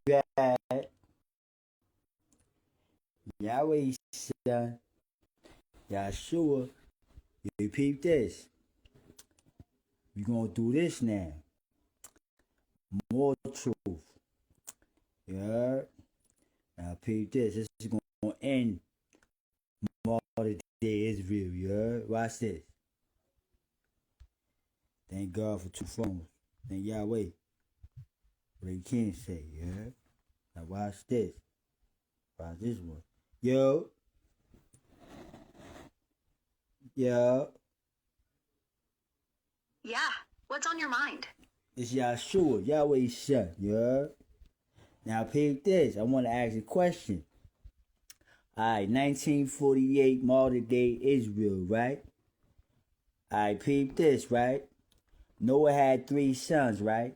bad. Yahweh son, Yahshua, you peep this. We gonna do this now. More truth. You heard? Now peep this. This is gonna end Martyr Day Israel. You heard? Watch this. Thank God for two phones. Thank Yahweh. What he can say, you heard? Now watch this. Watch this one. Yo. Yo. Yeah, what's on your mind? It's Yahshua, Yahweh's son, you heard? Now peep this. I want to ask a question. Alright, 1948 Martyr Day Israel, right? Alright, peep this, right? Noah had 3 sons, right?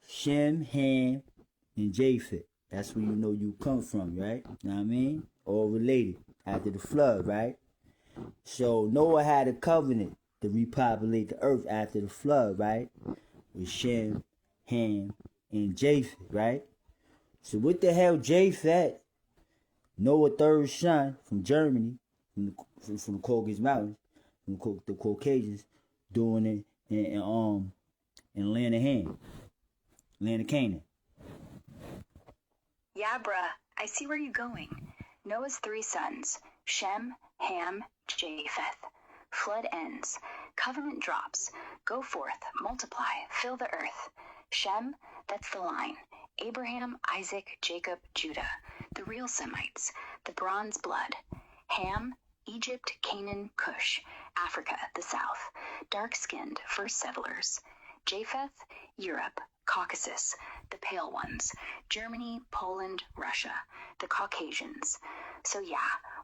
Shem, Ham, and Japheth. That's where you know you come from, right? You know what I mean? All related after the flood, right? So Noah had a covenant to repopulate the earth after the flood, right? With Shem, Ham, and Japheth, right? So what the hell Japheth, Noah's third son from Germany, from the Caucasus Mountains, from the Caucasians, doing it in land of Ham, land of Canaan. Yeah, bruh, I see where you're going. Noah's 3 sons, Shem, Ham, Japheth. Flood ends. Covenant drops. Go forth, multiply, fill the earth. Shem, that's the line. Abraham, Isaac, Jacob, Judah. The real Semites. The bronze blood. Ham, Egypt, Canaan, Cush. Africa, the south. Dark-skinned, first settlers. Japheth, Europe. Caucasus, the pale ones, Germany, Poland, Russia, the Caucasians. So yeah,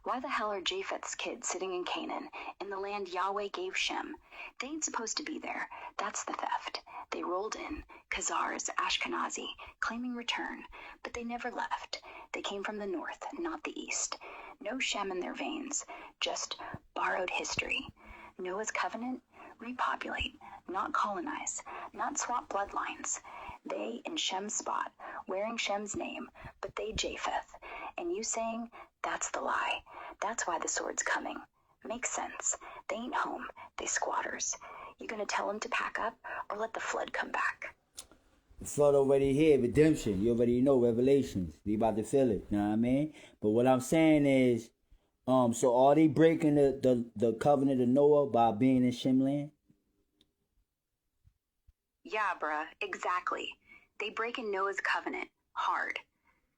why the hell are Japheth's kids sitting in Canaan, in the land Yahweh gave Shem? They ain't supposed to be there. That's the theft. They rolled in, Khazars, Ashkenazi, claiming return, but they never left. They came from the north, not the east. No Shem in their veins, just borrowed history. Noah's covenant? Repopulate, not colonize, not swap bloodlines. They in Shem's spot, wearing Shem's name, but they Japheth. And you saying, that's the lie. That's why the sword's coming. Makes sense. They ain't home. They squatters. You gonna tell them to pack up or let the flood come back? The flood already here, redemption. You already know, revelations. We about to feel it, you know what I mean? But what I'm saying is, so are they breaking the covenant of Noah by being in Shem land? Yeah, bruh, exactly. They break in Noah's covenant, hard.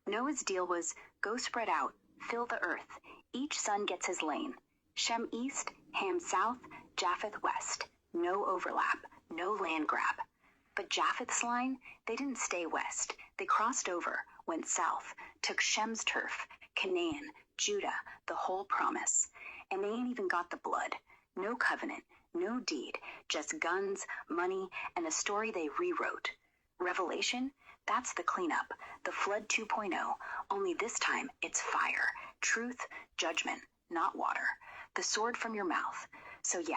Noah's deal was, go spread out, fill the earth. Each son gets his lane. Shem east, Ham south, Japheth west. No overlap, no land grab. But Japheth's line, they didn't stay west. They crossed over, went south, took Shem's turf, Canaan, Judah, the whole promise. And they ain't even got the blood. No covenant, no deed, just guns, money, and a story they rewrote. Revelation? That's the cleanup, the flood 2.0, only this time it's fire, truth, judgment, not water, the sword from your mouth. So yeah,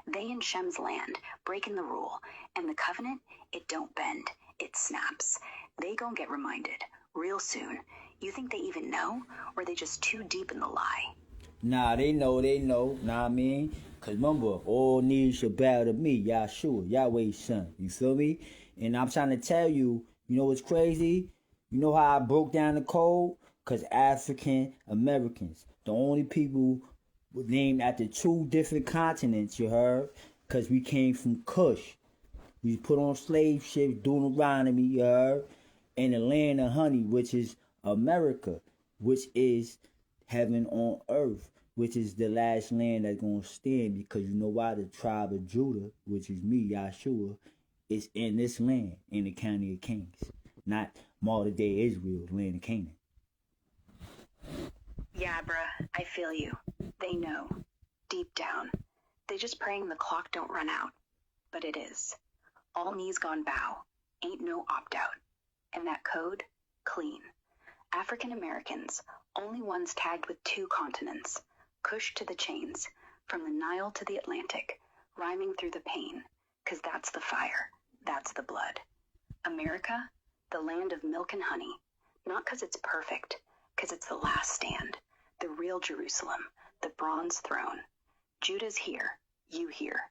they in Shem's land, breaking the rule, and the covenant, it don't bend, it snaps. They gon' get reminded, real soon. You think they even know, or they just too deep in the lie? Nah, they know, know what I mean? Cause remember, all knees shall bow to me, Yahshua, Yahweh's son. You feel me? And I'm trying to tell you, you know what's crazy? You know how I broke down the code? Cause African Americans, the only people named after 2 different continents, you heard? Cause we came from Cush. We put on slave ships, Deuteronomy, you heard? In the land of honey, which is America, which is heaven on earth, which is the last land that's going to stand, because you know why? The tribe of Judah, which is me, Yahshua, is in this land, in the county of Kings, not modern day Israel, land of Canaan. Yeah, bruh, I feel you. They know. Deep down. They just praying the clock don't run out. But it is. All knees gone bow. Ain't no opt-out. And that code? Clean. African Americans, only ones tagged with 2 continents. Cush to the chains, from the Nile to the Atlantic, rhyming through the pain, 'cause that's the fire, that's the blood. America, the land of milk and honey. Not 'cause it's perfect, 'cause it's the last stand, the real Jerusalem, the bronze throne. Judah's here, you here.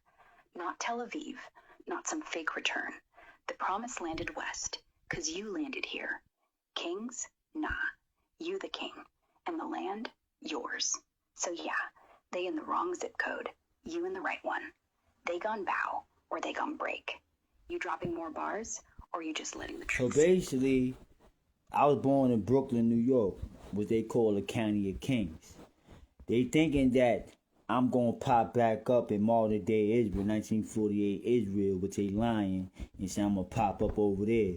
Not Tel Aviv, not some fake return. The promise landed west, 'cause you landed here. Kings? Nah, you the king. And the land? Yours. So yeah, they in the wrong zip code, you in the right one. They gon' bow, or they gon' break. You dropping more bars, or you just letting the So truth basically, I was born in Brooklyn, New York, what they call the County of Kings. They thinking that I'm gonna pop back up in modern day Israel, 1948 Israel, which they lying and say I'm gonna pop up over there.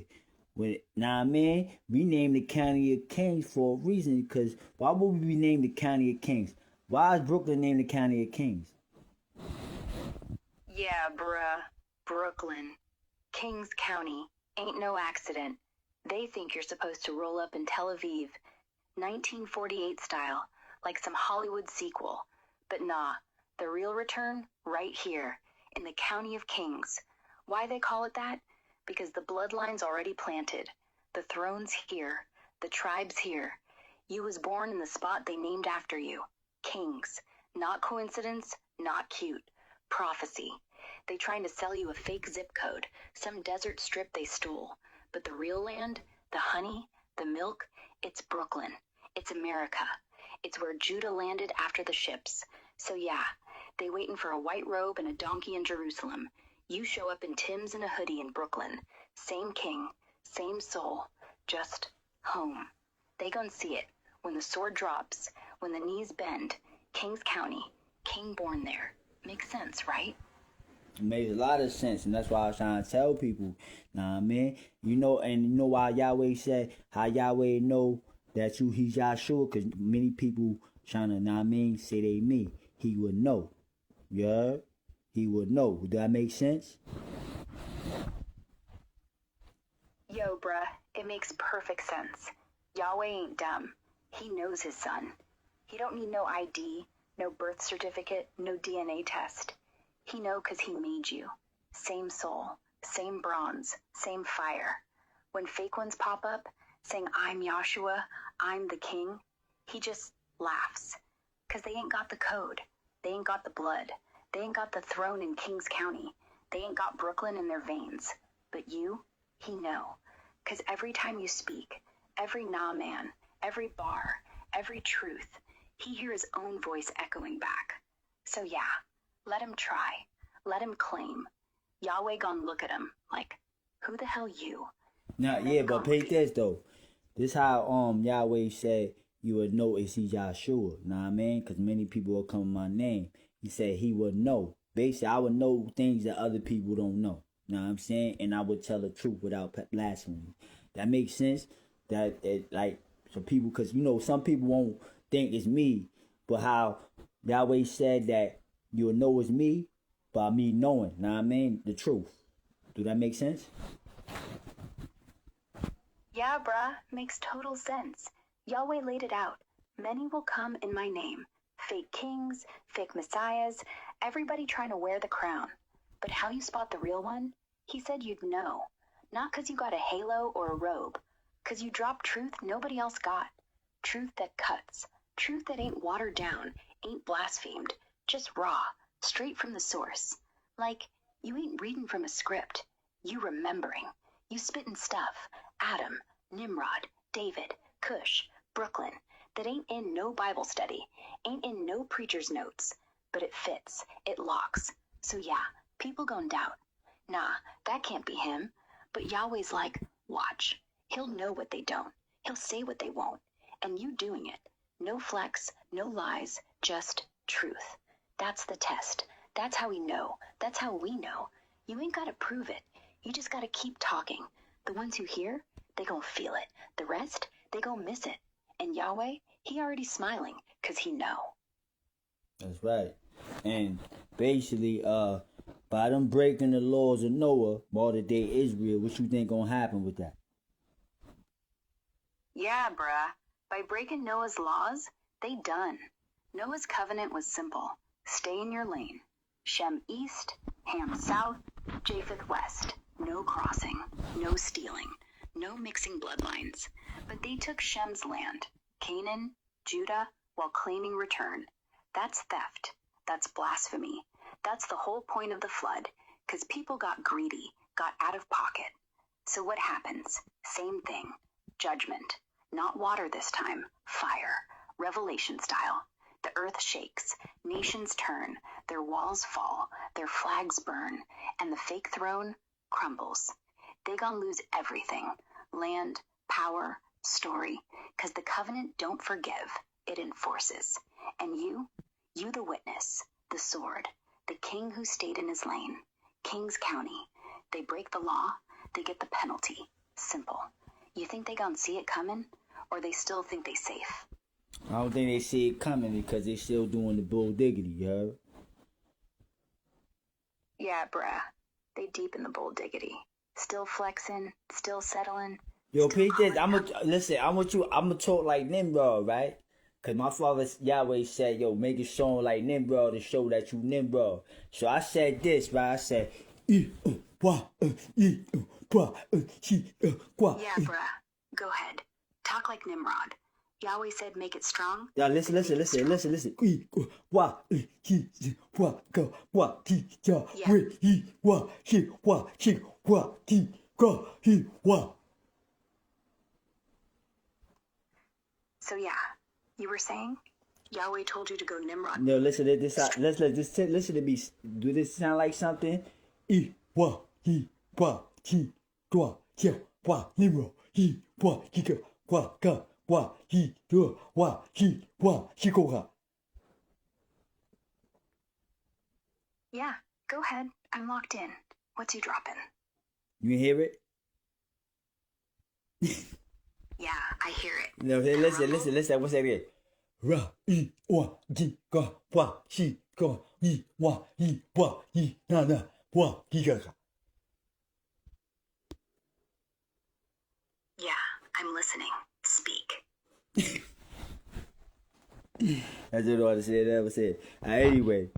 Nah, man, we named the County of Kings for a reason. Because why would we name the County of Kings? Why is Brooklyn named the County of Kings? Yeah, bruh. Brooklyn. Kings County. Ain't no accident. They think you're supposed to roll up in Tel Aviv, 1948 style, like some Hollywood sequel. But nah, the real return, right here, in the County of Kings. Why they call it that? Because the bloodline's already planted. The throne's here. The tribe's here. You was born in the spot they named after you. Kings. Not coincidence, not cute. Prophecy. They trying to sell you a fake zip code, some desert strip they stole. But the real land, the honey, the milk, it's Brooklyn. It's America. It's where Judah landed after the ships. So yeah, they waiting for a white robe and a donkey in Jerusalem. You show up in Tim's and a hoodie in Brooklyn. Same king, same soul, just home. They gon' see it when the sword drops, when the knees bend. Kings County, king born there. Makes sense, right? It makes a lot of sense, and that's why I was trying to tell people. Nah, man, you know why Yahweh said how Yahweh know that he's Yahshua, because many people trying to, say they me. He would know. Yeah, he would know. Does that make sense? Yo, bruh, it makes perfect sense. Yahweh ain't dumb. He knows his son. He don't need no ID, no birth certificate, no DNA test. He know 'cause he made you. Same soul, same bronze, same fire. When fake ones pop up, saying I'm Yahshua, I'm the king, he just laughs. 'Cause they ain't got the code. They ain't got the blood. They ain't got the throne in Kings County. They ain't got Brooklyn in their veins. But you, he know. 'Cause every time you speak, every nah man, every bar, every truth, he hear his own voice echoing back. So yeah, let him try. Let him claim. Yahweh gon' look at him like, who the hell you? Now, yeah, but pay this though. This how Yahweh said you would know it's he Yahshua. Know what I mean? Because many people will come my name. He said he would know. Basically, I would know things that other people don't know. Know what I'm saying? And I would tell the truth without blasphemy. That makes sense. That like some people, because some people won't think it's me, but how Yahweh said that you'll know it's me by me knowing. Know what I mean? The truth. Do that make sense? Yeah, bruh, makes total sense. Yahweh laid it out. Many will come in my name. Fake kings, fake messiahs, everybody trying to wear the crown. But how you spot the real one? He said you'd know. Not 'cause you got a halo or a robe. 'Cause you drop truth nobody else got. Truth that cuts. Truth that ain't watered down, ain't blasphemed. Just raw, straight from the source. Like, you ain't reading from a script. You remembering. You spitting stuff. Adam, Nimrod, David, Cush, Brooklyn. That ain't in no Bible study. Ain't in no preacher's notes. But it fits. It locks. So yeah, people gon' doubt. Nah, that can't be him. But Yahweh's like, watch. He'll know what they don't. He'll say what they won't. And you doing it. No flex, no lies, just truth. That's the test. That's how we know. That's how we know. You ain't gotta prove it. You just gotta keep talking. The ones who hear, they gon' feel it. The rest, they gon' miss it. And Yahweh, he already smiling, 'cause he know. That's right. And basically, by them breaking the laws of Noah, modern day Israel, what you think gonna happen with that? Yeah, bruh. By breaking Noah's laws, they done. Noah's covenant was simple. Stay in your lane. Shem east, Ham south, Japheth west. No crossing. No stealing. no mixing bloodlines. But they took Shem's land, Canaan, Judah, while claiming return. That's theft. That's blasphemy. That's the whole point of the flood, because people got greedy, got out of pocket. So what happens? Same thing. Judgment. Not water this time. Fire. Revelation style. The earth shakes. Nations turn. Their walls fall. Their flags burn. And the fake throne crumbles. They gon' lose everything. Land, power, story. Because the covenant don't forgive. It enforces. And you the witness. The sword. The king who stayed in his lane. Kings County. They break the law. They get the penalty. Simple. You think they gon' see it coming? Or they still think they safe? I don't think they see it coming because they still doing the bull diggity, you heard? Yeah, bruh. They deep in the bull diggity. Still flexing, still settling. Yo, still Pete, this, calling I'ma talk like Nimrod, right? Cause my father Yahweh said, yo, make it sound like Nimrod to show that you Nimrod. So I said this, right? I said, Yeah, bruh. Go ahead. Talk like Nimrod. Yahweh said make it strong. Yeah, listen. Yeah. So yeah, you were saying? Yahweh told you to go Nimrod. No, listen to this. Listen to me. Do this sound like something? Yeah, go ahead. I'm locked in. What's you dropping? You hear it? Yeah, I hear it. No, listen. What's that again? Yeah, I'm listening. Speak. That's what I said. Anyway.